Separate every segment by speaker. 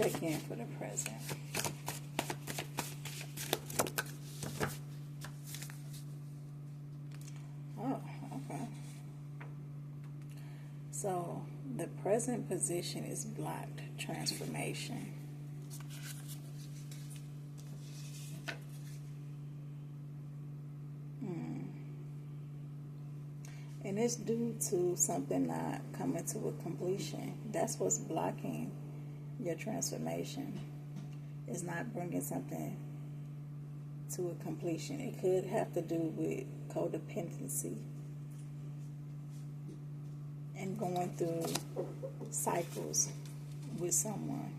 Speaker 1: check in for the present. Oh, okay. So the present position is blocked transformation. And it's due to something not coming to a completion. That's what's blocking your transformation. It's not bringing something to a completion. It could have to do with codependency and going through cycles with someone.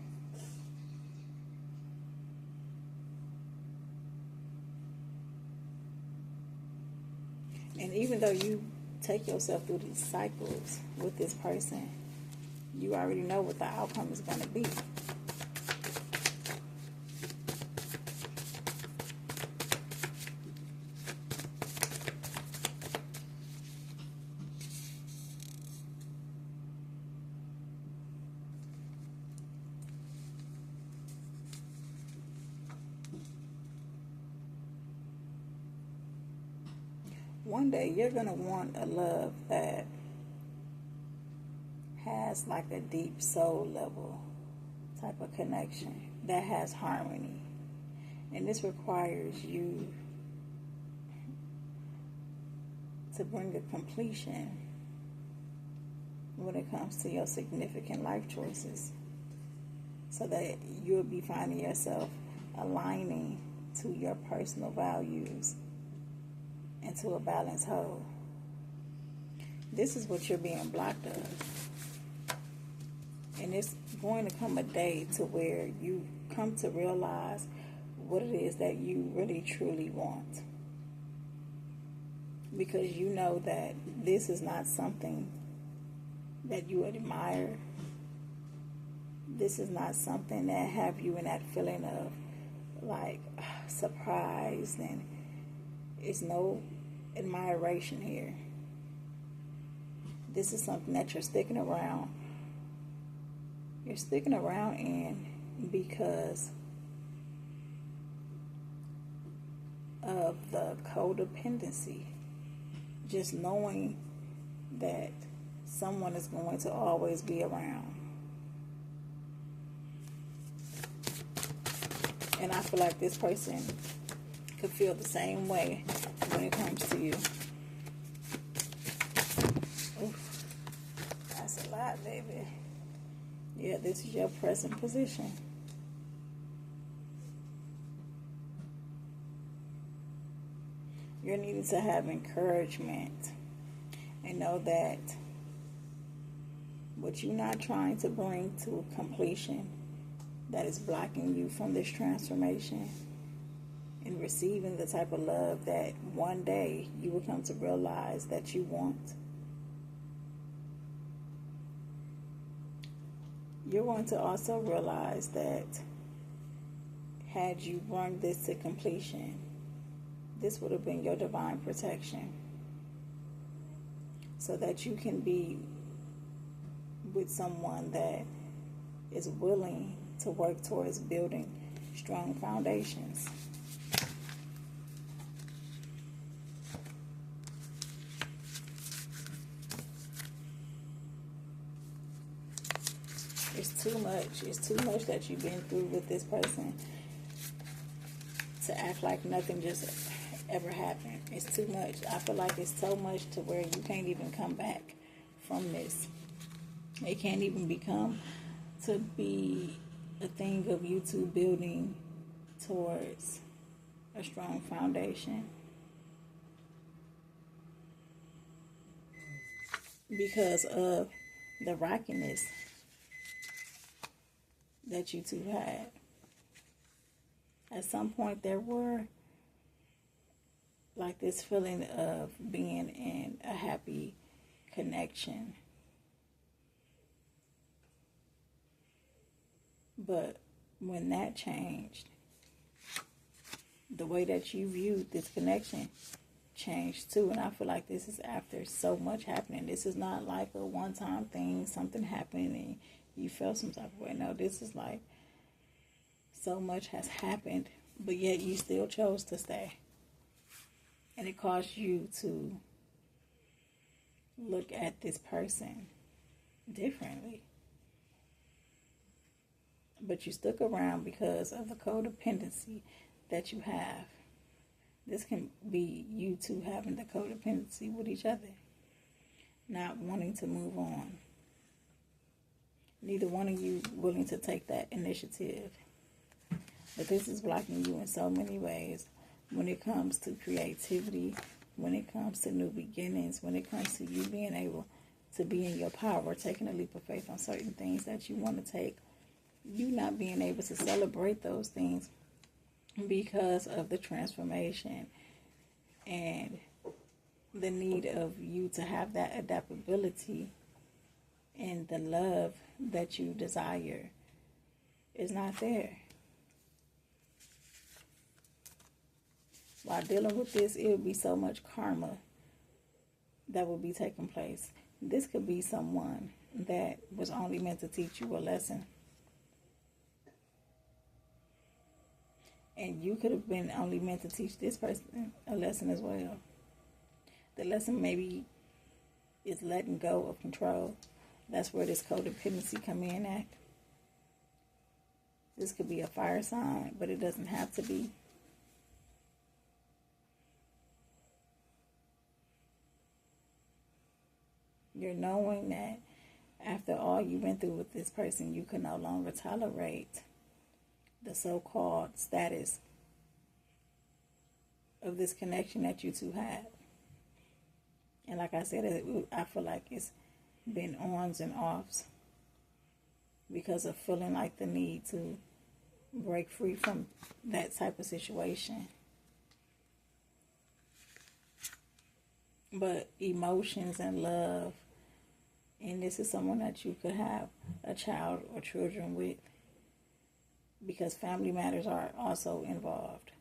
Speaker 1: And even though you take yourself through these cycles with this person, you already know what the outcome is going to be. One day you're going to want a love that has like a deep soul level type of connection, that has harmony. And this requires you to bring a completion when it comes to your significant life choices, so that you'll be finding yourself aligning to your personal values and to a balanced whole. This is what you're being blocked of. And it's going to come a day to where you come to realize what it is that you really truly want. Because you know that this is not something that you admire. This is not something that have you in that feeling of like surprised, and it's no admiration here. This is something that you're sticking around. You're sticking around in because of the codependency. Just knowing that someone is going to always be around. And I feel like this person could feel the same way when it comes to you. Oof, that's a lot, baby. Yeah, this is your present position. You're needing to have encouragement and know that what you're not trying to bring to completion, that is blocking you from this transformation and receiving the type of love that one day you will come to realize that you want. You're going to also realize that had you brought this to completion, this would have been your divine protection, so that you can be with someone that is willing to work towards building strong foundations. It's too much. It's too much that you've been through with this person to act like nothing just ever happened. It's too much. I feel like it's so much to where you can't even come back from this. It can't even become to be a thing of you two building towards a strong foundation, because of the rockiness that you two had. At some point there were like this feeling of being in a happy connection. But when that changed, the way that you viewed this connection changed too. And I feel like this is after so much happening. This is not like a one-time thing, something happened and you felt some type of way. No, this is like so much has happened, but yet you still chose to stay. And it caused you to look at this person differently. But you stuck around because of the codependency that you have. This can be you two having the codependency with each other, not wanting to move on. Neither one of you willing to take that initiative. But this is blocking you in so many ways when it comes to creativity, when it comes to new beginnings, when it comes to you being able to be in your power, taking a leap of faith on certain things that you want to take. You not being able to celebrate those things because of the transformation and the need of you to have that adaptability and the love that you desire is not there. While dealing with this, it would be so much karma that would be taking place. This could be someone that was only meant to teach you a lesson. And you could have been only meant to teach this person a lesson as well. The lesson maybe is letting go of control. That's where this codependency come in at. This could be a fire sign, but it doesn't have to be. You're knowing that after all you went through with this person, you can no longer tolerate the so-called status of this connection that you two had. And like I said, I feel like it's been ons and offs because of feeling like the need to break free from that type of situation. But emotions and love, and this is someone that you could have a child or children with, because family matters are also involved.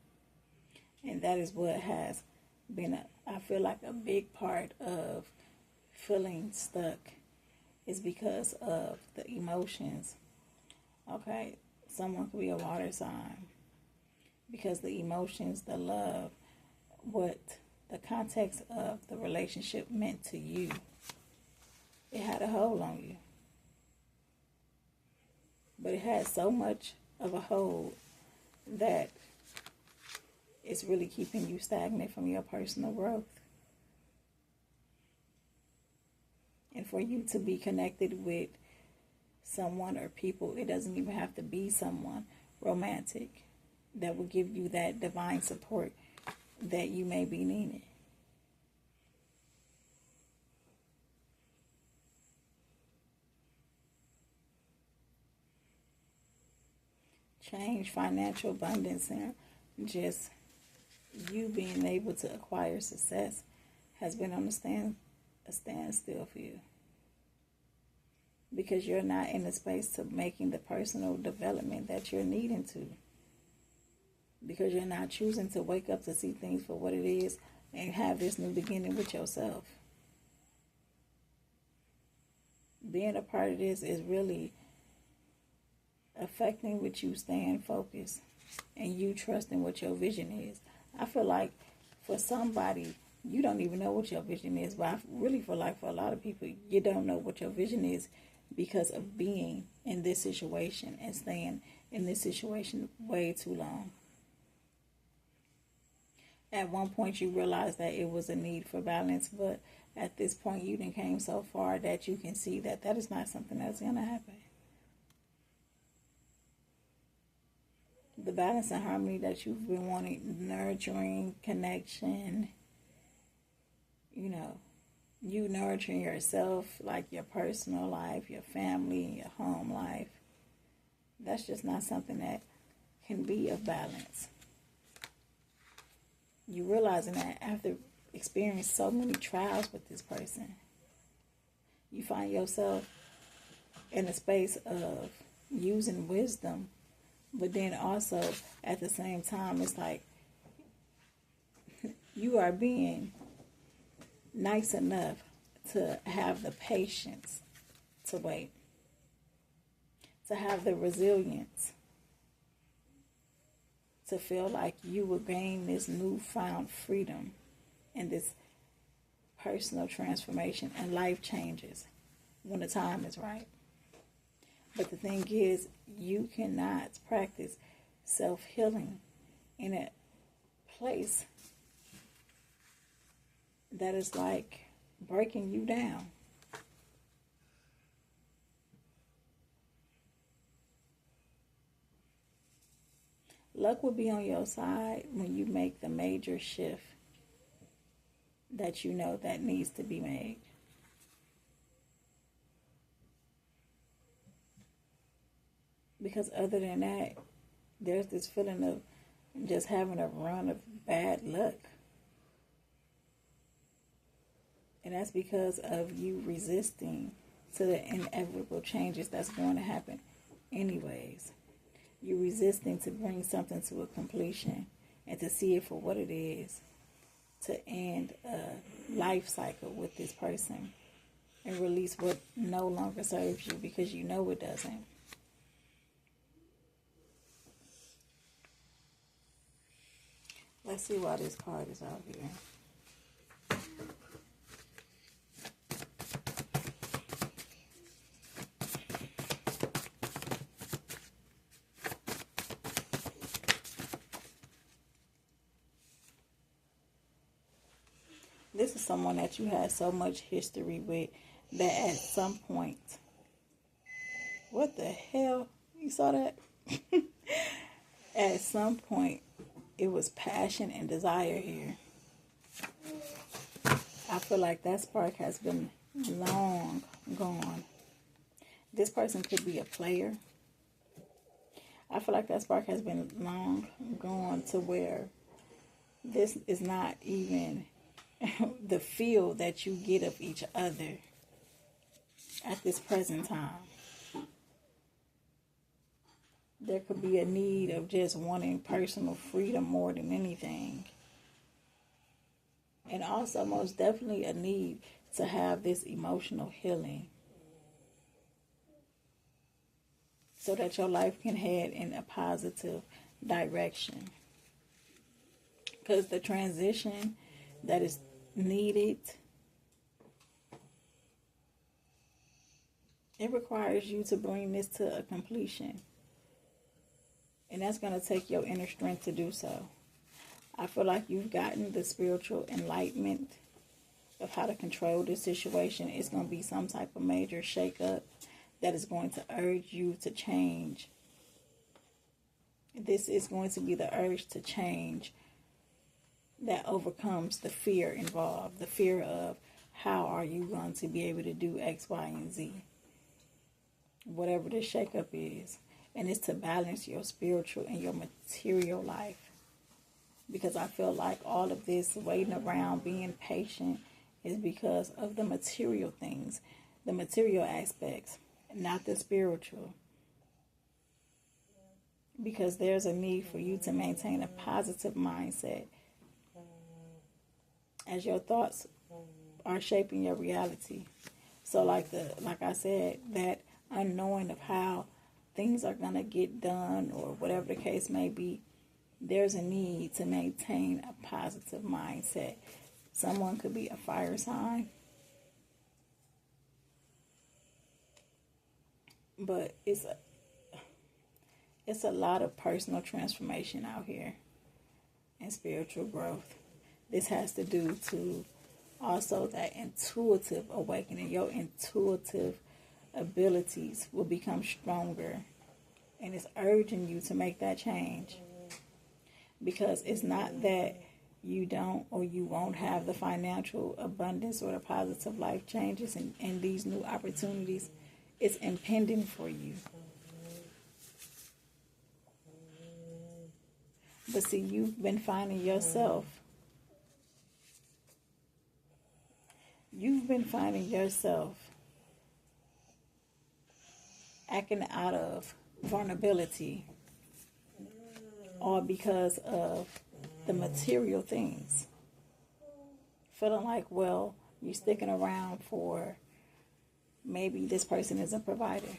Speaker 1: And that is what has been, I feel like, a big part of feeling stuck is because of the emotions. Okay, someone could be a water sign because the emotions, the love, what the context of the relationship meant to you, it had a hold on you. But it had so much of a hold that it's really keeping you stagnant from your personal growth. And for you to be connected with someone or people, it doesn't even have to be someone romantic that will give you that divine support that you may be needing. Change, financial abundance, and just you being able to acquire success has been on a standstill for you. Because you're not in the space to making the personal development that you're needing to. Because you're not choosing to wake up to see things for what it is and have this new beginning with yourself. Being a part of this is really affecting what you staying focused and you trusting what your vision is. I feel like for somebody, you don't even know what your vision is, but I really feel like for a lot of people, you don't know what your vision is because of being in this situation and staying in this situation way too long. At one point, you realized that it was a need for balance, but at this point, you done came so far that you can see that that is not something that's going to happen. The balance and harmony that you've been wanting, nurturing, connection, you nurturing yourself, like your personal life, your family, your home life. That's just not something that can be of balance. You realizing that after experiencing so many trials with this person, you find yourself in a space of using wisdom, but then also at the same time, it's like you are being nice enough to have the patience to wait, to have the resilience to feel like you will gain this newfound freedom and this personal transformation and life changes when the time is right. But the thing is, you cannot practice self-healing in a place that is like breaking you down. Luck will be on your side when you make the major shift that you know that needs to be made. Because other than that, there's this feeling of just having a run of bad luck. And that's because of you resisting to the inevitable changes that's going to happen anyways. You're resisting to bring something to a completion and to see it for what it is, to end a life cycle with this person and release what no longer serves you because you know it doesn't. Let's see why this card is out here. This is someone that you had so much history with that at some point, what the hell? You saw that? At some point, it was passion and desire here. I feel like that spark has been long gone. This person could be a player. I feel like that spark has been long gone to where this is not even the feel that you get of each other at this present time. There could be a need of just wanting personal freedom more than anything. And also most definitely a need to have this emotional healing so that your life can head in a positive direction. Because the transition that is needed, it requires you to bring this to a completion. And that's going to take your inner strength to do so. I feel like you've gotten the spiritual enlightenment of how to control this situation. It's going to be some type of major shakeup that is going to urge you to change. This is going to be the urge to change that overcomes the fear involved. The fear of how are you going to be able to do X, Y, and Z. Whatever the shakeup is. And it's to balance your spiritual and your material life. Because I feel like all of this waiting around, being patient, is because of the material things, the material aspects, not the spiritual. Because there's a need for you to maintain a positive mindset as your thoughts are shaping your reality. So like I said, that unknowing of how things are going to get done or whatever the case may be, there's a need to maintain a positive mindset. Someone could be a fire sign, but it's a lot of personal transformation out here and spiritual growth. This has to do to also that intuitive awakening. Your intuitive abilities will become stronger, and it's urging you to make that change. Because it's not that you don't or you won't have the financial abundance or the positive life changes and these new opportunities. It's impending for you. But see, you've been finding yourself acting out of vulnerability, all because of the material things. Feeling like, well, you're sticking around for maybe this person is a provider.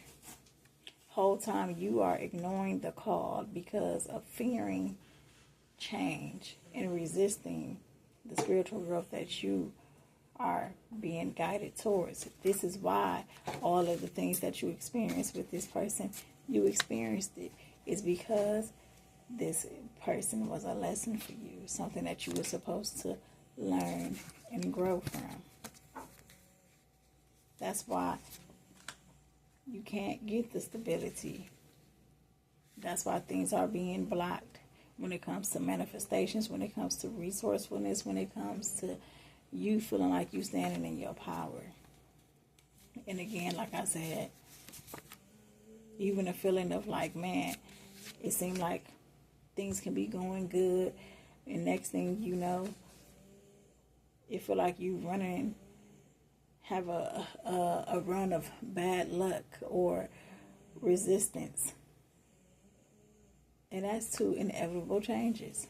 Speaker 1: Whole time you are ignoring the call because of fearing change and resisting the spiritual growth that you are being guided towards. This is why all of the things that you experienced with this person, you experienced it, is because this person was a lesson for you, something that you were supposed to learn and grow from. That's why you can't get the stability. That's why things are being blocked when it comes to manifestations, when it comes to resourcefulness, when it comes to you feeling like you standing in your power. And again, like I said, even a feeling of like, man, it seemed like things can be going good, and next thing you know, it feel like you running, have a run of bad luck or resistance. And that's to inevitable changes.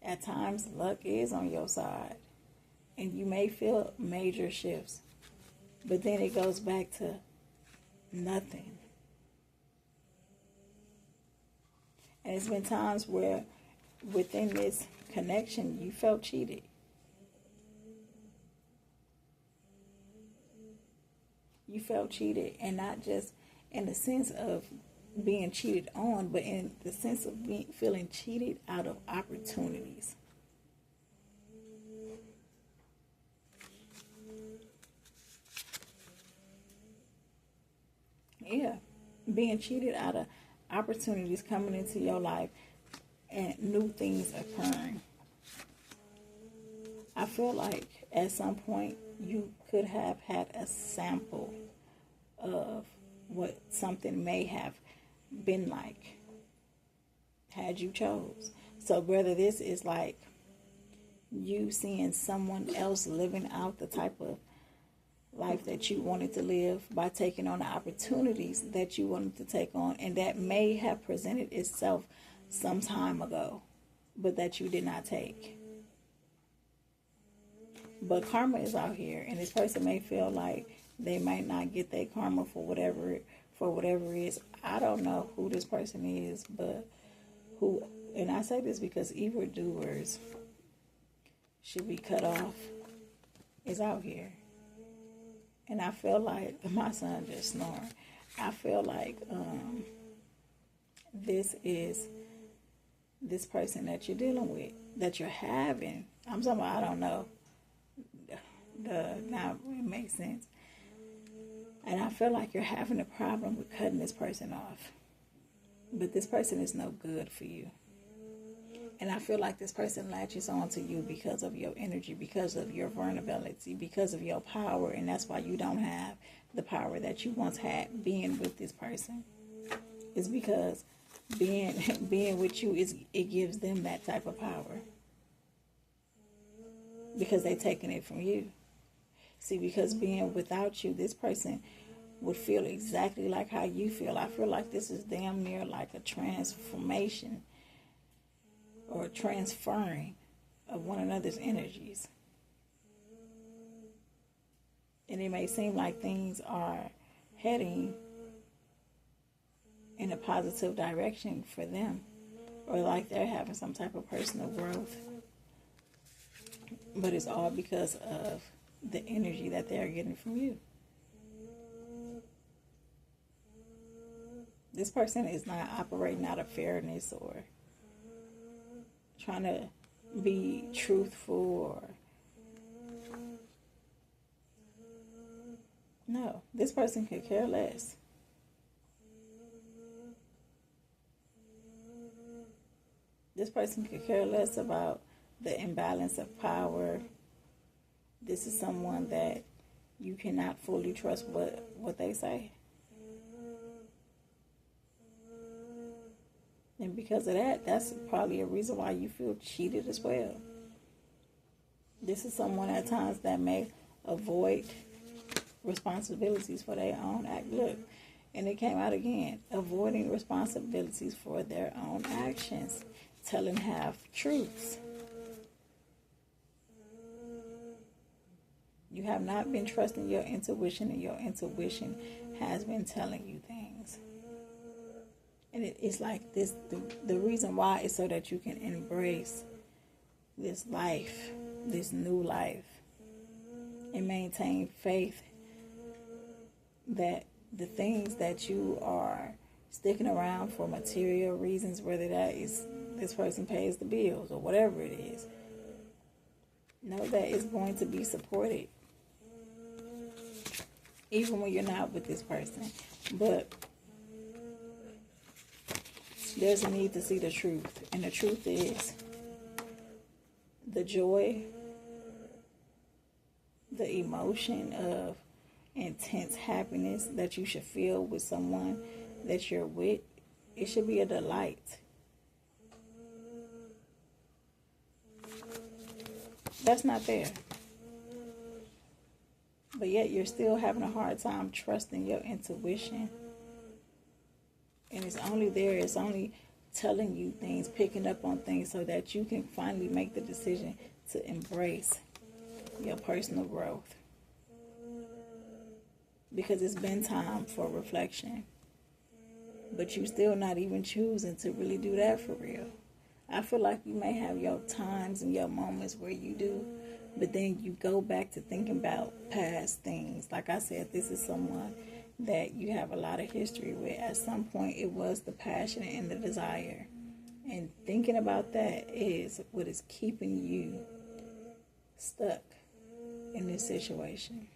Speaker 1: At times, luck is on your side, and you may feel major shifts, but then it goes back to nothing. And it's been times where within this connection, you felt cheated. You felt cheated, and not just in the sense of being cheated on, but in the sense of feeling cheated out of opportunities. Yeah, being cheated out of opportunities coming into your life and new things occurring. I feel like at some point you could have had a sample of what something may have been like had you chose. So whether this is like you seeing someone else living out the type of life that you wanted to live by taking on the opportunities that you wanted to take on, and that may have presented itself some time ago, but that you did not take. But karma is out here, and this person may feel like they might not get their karma for whatever it is. I don't know who this person is, but who, and I say this because evildoers should be cut off, is out here. And I feel like, my son just snoring, I feel like this is this person that you're dealing with, that you're having. I'm talking about, I don't know. Now it makes sense. And I feel like you're having a problem with cutting this person off. But this person is no good for you. And I feel like this person latches on to you because of your energy, because of your vulnerability, because of your power. And that's why you don't have the power that you once had being with this person. It's because being with you, it gives them that type of power. Because they're taking it from you. See, because being without you, this person would feel exactly like how you feel. I feel like this is damn near like a transformation or transferring of one another's energies. And it may seem like things are heading in a positive direction for them, or like they're having some type of personal growth. But it's all because of the energy that they're getting from you. This person is not operating out of fairness or trying to be truthful or... No, this person could care less. This person could care less about the imbalance of power. This is someone that you cannot fully trust what they say. And because of that, that's probably a reason why you feel cheated as well. This is someone at times that may avoid responsibilities for their own act. Look, and it came out again. Avoiding responsibilities for their own actions. Telling half truths. You have not been trusting your intuition, and your intuition has been telling you things. And it's like this. The reason why is so that you can embrace this life, this new life, and maintain faith that the things that you are sticking around for material reasons, whether that is this person pays the bills or whatever it is, know that it's going to be supported even when you're not with this person. But there's a need to see the truth, and the truth is the joy, the emotion of intense happiness that you should feel with someone that you're with. It should be a delight. That's not there. But yet you're still having a hard time trusting your intuition. And it's only there, it's only telling you things, picking up on things so that you can finally make the decision to embrace your personal growth. Because it's been time for reflection. But you still not even choosing to really do that for real. I feel like you may have your times and your moments where you do, but then you go back to thinking about past things. Like I said, this is someone that you have a lot of history with. At some point, it was the passion and the desire. And thinking about that is what is keeping you stuck in this situation.